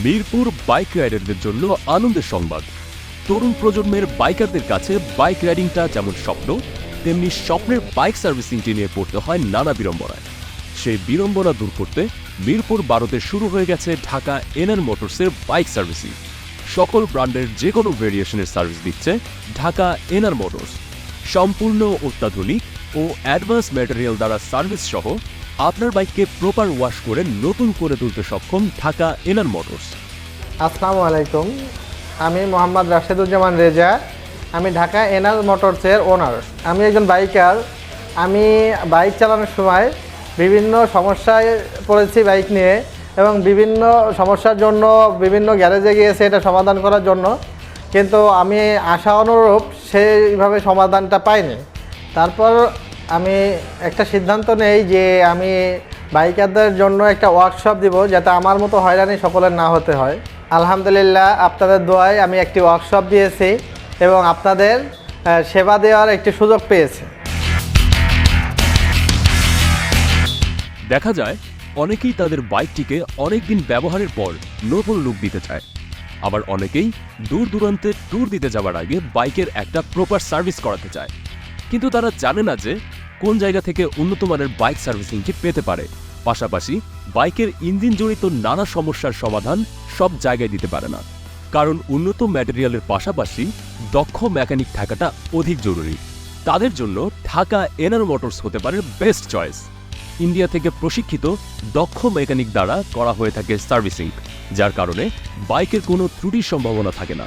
Mirpur bike রাইডারদের জন্য আনন্দের সংবাদ। তরুণ প্রজন্মের বাইকারদের কাছে বাইক রাইডিংটা যেমন স্বপ্ন, তেমনি স্বপ্নের বাইক সার্ভিসিংটি নিয়ে পড়তে হয় নানা বিড়ম্বনায়। সেই বিড়ম্বনা দূর করতে মিরপুর 12-তে শুরু হয়ে গেছে ঢাকা এনআর মোটরসের বাইক সার্ভিসিং। সকল ব্র্যান্ডের যে কোনো ভেরিয়েশনের সার্ভিস দিচ্ছে ঢাকা এনআর মোটরস। সম্পূর্ণ অত্যাধুনিক ও অ্যাডভান্স ম্যাটেরিয়াল দ্বারা সার্ভিস সহ আপনার বাইককে প্রপার ওয়াশ করে নতুন করে তুলতে সক্ষম ঢাকা এনআর মোটরস। আসসালামু আলাইকুম, আমি মোহাম্মদ রাশেদুজ্জামান রেজা। আমি ঢাকা এনআর মোটরসের ওনার। আমি একজন বাইকার। আমি বাইক চালানোর সময় বিভিন্ন সমস্যায় পড়েছি বাইক নিয়ে, এবং বিভিন্ন সমস্যার জন্য বিভিন্ন গ্যারেজে গিয়েছে এটা সমাধান করার জন্য, কিন্তু আমি আশা অনুরূপ সেইভাবে সমাধানটা পাইনি। তারপর আমি একটা সিদ্ধান্ত নেই যে আমি বাইকারদের জন্য একটা ওয়ার্কশপ দিব, যাতে আমার মতো হয়রানি সকলের না হতে হয়। আলহামদুলিল্লাহ, আপনাদের দোয়ায় আমি একটি ওয়ার্কশপ দিয়েছি এবং আপনাদের সেবা দেওয়ার একটি সুযোগ পেয়েছি। দেখা যায় অনেকেই তাদের বাইকটিকে অনেকদিন ব্যবহারের পর নতুন লুক দিতে চায়, আবার অনেকেই দূর দূরান্তে ট্যুর দিতে যাওয়ার আগে বাইকের একটা প্রপার সার্ভিস করাতে চায়, কিন্তু তারা জানে না যে কোন জায়গা থেকে উন্নত মানের বাইক সার্ভিসিংটি পেতে পারে। পাশাপাশি বাইকের ইঞ্জিন জড়িত নানা সমস্যার সমাধান সব জায়গায় দিতে পারে না, কারণ উন্নত ম্যাটেরিয়ালের পাশাপাশি দক্ষ মেকানিক থাকাটা অধিক জরুরি। তাদের জন্য ঢাকা এনআর মোটরস হতে পারে বেস্ট চয়েস। ইন্ডিয়া থেকে প্রশিক্ষিত দক্ষ মেকানিক দ্বারা করা হয়ে থাকে সার্ভিসিং, যার কারণে বাইকের কোনো ত্রুটির সম্ভাবনা থাকে না।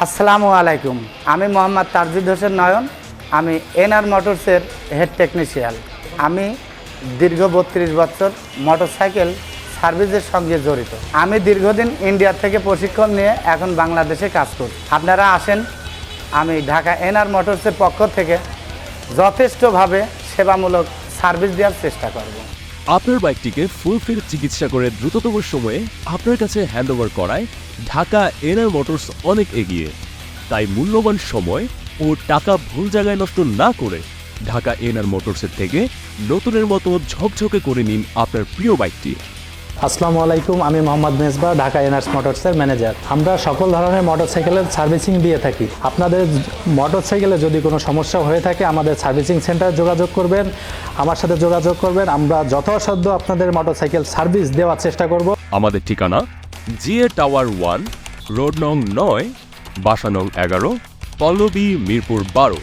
আসসালামু আলাইকুম, আমি মোহাম্মদ তারজিদ হোসেন নয়ন। আমি এনআর মোটরসের হেড টেকনিশিয়ান। আমি দীর্ঘ 32 বছর মোটরসাইকেল সার্ভিসের সঙ্গে জড়িত। আমি দীর্ঘদিন ইন্ডিয়া থেকে প্রশিক্ষণ নিয়ে এখন বাংলাদেশে কাজ করি। আপনারা আসেন, আমি ঢাকা এনআর মোটরসের পক্ষ থেকে যথেষ্টভাবে সেবামূলক সার্ভিস দেওয়ার চেষ্টা করব। আপনার বাইকটিকে ফুলফিল চিকিৎসা করে দ্রুততম সময়ে আপনার কাছে হ্যান্ডওভার করায় ঢাকা এনআর মোটরস অনেক এগিয়ে। তাই মূল্যবান সময় ও টাকা ভুল জায়গায় নষ্ট না করে ঢাকা এনআর মোটরসের থেকে নতুনের মতো ঝকঝকে করে নিন আপনার প্রিয় বাইকটি। আসসালামু আলাইকুম, আমি মোহাম্মদ মেজবা, ঢাকা এনআরস মোটরসের ম্যানেজার। আমরা সকল ধরনের মোটরসাইকেলের সার্ভিসিং দিয়ে থাকি। আপনাদের মোটরসাইকেলে যদি কোনো সমস্যা হয়ে থাকে আমাদের সার্ভিসিং সেন্টারে যোগাযোগ করবেন, আমার সাথে যোগাযোগ করবেন। আমরা যথাসাধ্য আপনাদের মোটরসাইকেল সার্ভিস দেওয়ার চেষ্টা করব। আমাদের ঠিকানা জিএ টাওয়ার 1, রোড নং 9, বাসা নং 11, পল্লবী, মিরপুর 12।